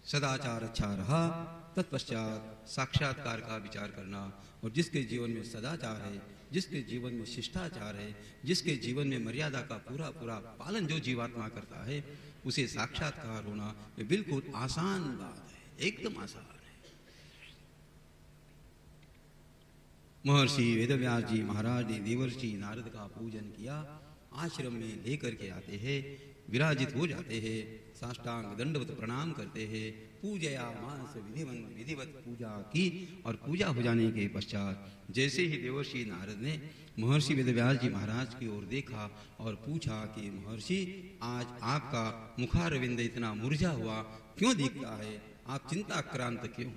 सदाचार अच्छा रहा, तत्पश्चात साक्षात्कार का विचार करना। और जिसके जीवन में सदाचार है, जिसके जीवन में शिष्टाचार है, जिसके जीवन में मर्यादा का पूरा पूरा पालन जो जीवात्मा करता है, उसे साक्षात्कार होना ये बिल्कुल आसान बात है, एकदम आसान है। महर्षि वेदव्यास जी महाराज ने देवर्षि नारद का पूजन किया। आश्रम में लेकर के आते हैं, विराजित हो जाते हैं, साष्टांग दंडवत प्रणाम करते हैं, पूजया मास विधिवत पूजा की। और पूजा हो जाने के पश्चात जैसे ही देवर्षि नारद ने महर्षि वेदव्यास जी महाराज की ओर देखा और पूछा कि महर्षि, आज आपका मुखारविंद इतना मुरझा हुआ क्यों दिखता है, आप चिंताक्रांत क्यों?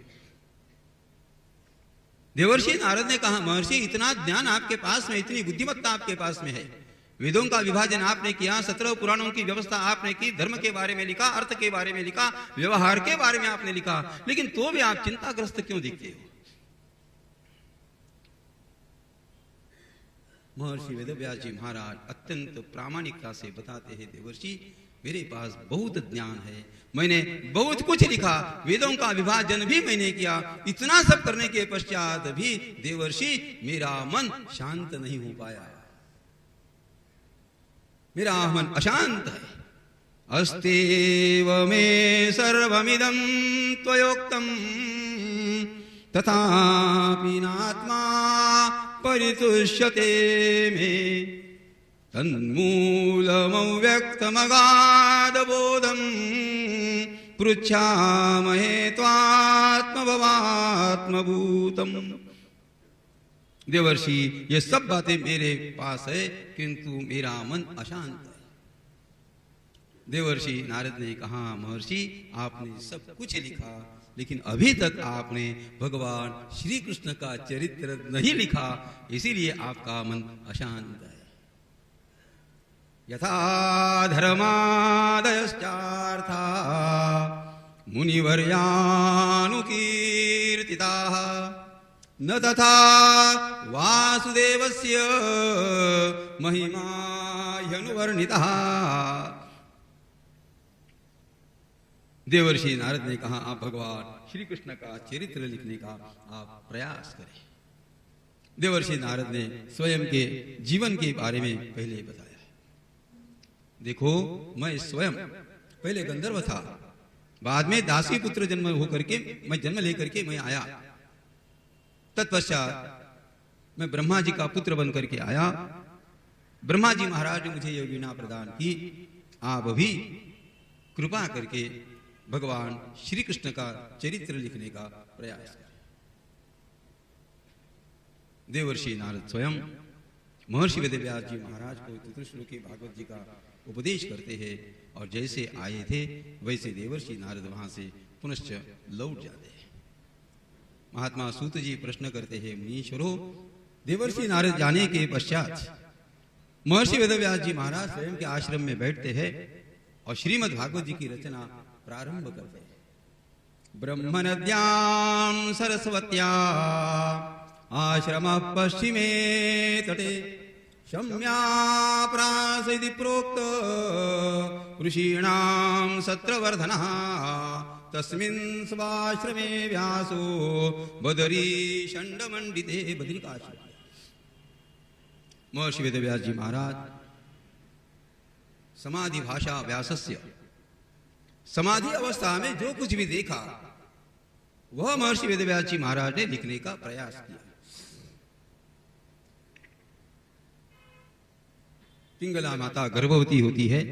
देवर्षि नारद ने कहा, महर्षि इतना ज्ञान आपके पास में, इतनी बुद्धिमत्ता आपके पास में है, वेदों का विभाजन आपने किया, 17 पुराणों की व्यवस्था आपने की, धर्म के बारे में लिखा, अर्थ के बारे में लिखा, व्यवहार के बारे में आपने लिखा, लेकिन तो भी आप चिंताग्रस्त क्यों दिखते हो? महर्षि वेदव्यास जी महाराज अत्यंत प्रामाणिकता से बताते हैं, देवर्षि मेरे पास बहुत ज्ञान है, मैंने बहुत कुछ लिखा, वेदों का विभाजन भी मैंने किया, इतना सब करने के पश्चात भी देवर्षि मेरा मन शांत नहीं हो पाया, मेरा मन अशांत है। अस्तेव मे सर्वमिदं त्वयोक्तम् तथापि नात्मा परितुष्यते मे तन्मूलमव्यक्तमगाधबोधम् पृच्छामहे त्वात्मभवात्मभूतम्। देवर्षि ये सब बातें मेरे पास है, किंतु मेरा मन अशांत है। देवर्षि नारद ने कहा, महर्षि आपने सब कुछ लिखा, लेकिन अभी तक आपने भगवान श्री कृष्ण का चरित्र नहीं लिखा, इसीलिए आपका मन अशांत है। यथा धर्मादयश्चार्था मुनिवर्यानुकीर्तिताः न तथा वासुदेवस्य महिमा ह्यनुवर्णितः। देवर्षि नारद ने कहा, आप भगवान श्री कृष्ण का चरित्र लिखने का आप प्रयास करें। देवर्षि नारद ने स्वयं के जीवन के बारे में पहले बताया। देखो, मैं स्वयं पहले गंधर्व था, बाद में दासी पुत्र जन्म होकर के मैं जन्म लेकर के मैं आया, तत्पश्चात मैं ब्रह्मा जी का पुत्र बन करके आया। ब्रह्मा जी महाराज ने मुझे यह वीणा प्रदान की, आप भी कृपा करके भगवान श्री कृष्ण का चरित्र लिखने का प्रयास करें। देवर्षि नारद स्वयं महर्षि वेदव्यास जी महाराज को चतुश्लोकी भागवत जी का उपदेश करते हैं, और जैसे आए थे वैसे देवर्षि नारद वहां से पुनश्च लौट जाते हैं। महात्मा सूत जी प्रश्न करते हैं, मुनीश्वरो, देवर्षि नारद जाने के पश्चात महर्षि वेदव्यास जी महाराज स्वयं के आश्रम में बैठते हैं और श्रीमद् भागवत जी की रचना प्रारंभ करते हैं। ब्रह्म नद्यां सरस्वत्या आश्रम पश्चिमे तटे शम्या प्रासिदि प्रोक्त ऋषीणां सत्रवर्धनः तस्मिन् स्वाश्रमे व्यासो बदरी षण्डमण्डिते बद्रिकाश्रमे। महर्षि वेदव्यास जी महाराज समाधि भाषा व्यासस्य, समाधि अवस्था में जो कुछ भी देखा वह महर्षि वेदव्यास जी महाराज ने लिखने का प्रयास किया। पिंगला माता गर्भवती होती है,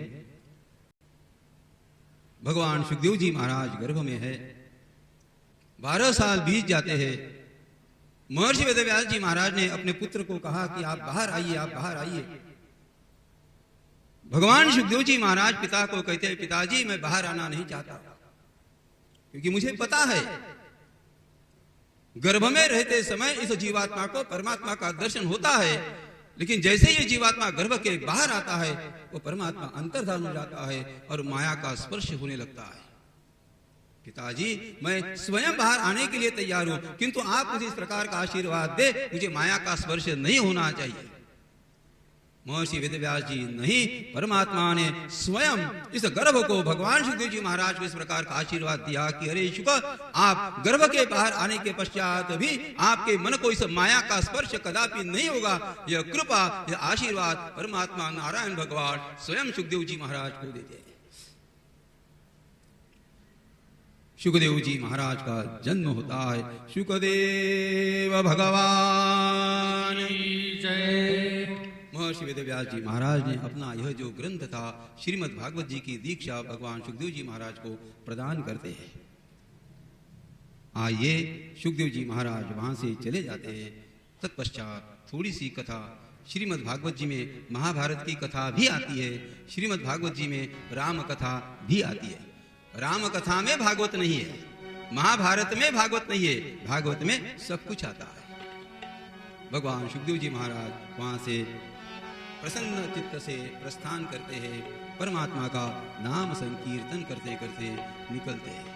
भगवान सुखदेव जी महाराज गर्भ में है, 12 साल बीत जाते हैं। महर्षि वेदव्यास जी महाराज ने अपने पुत्र को कहा कि आप बाहर आइए, आप बाहर आइए। भगवान सुखदेव जी महाराज पिता को कहते हैं, पिताजी मैं बाहर आना नहीं चाहता, क्योंकि मुझे पता है गर्भ में रहते समय इस जीवात्मा को परमात्मा का दर्शन होता है, लेकिन जैसे ये जीवात्मा गर्भ के बाहर आता है वो परमात्मा अंतर्धान हो जाता है और माया का स्पर्श होने लगता है। पिताजी मैं स्वयं बाहर आने के लिए तैयार हूं, किंतु आप मुझे इस प्रकार का आशीर्वाद दे, मुझे माया का स्पर्श नहीं होना चाहिए। महर्षि वेदव्यास जी नहीं, परमात्मा ने स्वयं इस गर्भ को भगवान सुखदेव जी महाराज को इस प्रकार का आशीर्वाद दिया कि अरे शुक, आप गर्भ के बाहर आने के पश्चात भी आपके मन को इस माया का स्पर्श कदापि नहीं होगा। यह कृपा, यह आशीर्वाद परमात्मा नारायण भगवान स्वयं सुखदेव जी महाराज को देते हैं। सुखदेव जी महाराज का जन्म होता है। सुखदेव भगवान जय। महर्षि वेदव्यास जी महाराज ने अपना यह जो ग्रंथ था श्रीमद् भागवत जी की दीक्षा भगवान सुखदेव जी महाराज को प्रदान करते हैं। आइए सुखदेव जी महाराज वहां से चले जाते हैं। तत्पश्चात थोड़ी सी कथा श्रीमद् भागवत जी में महाभारत की कथा भी आती है, श्रीमद् भागवत जी में राम कथा भी आती है। राम कथा में भागवत नहीं है, महाभारत में भागवत नहीं है, भागवत में सब कुछ आता है। भगवान सुखदेव जी महाराज वहां से प्रसन्न चित्त से प्रस्थान करते हैं, परमात्मा का नाम संकीर्तन करते करते निकलते हैं।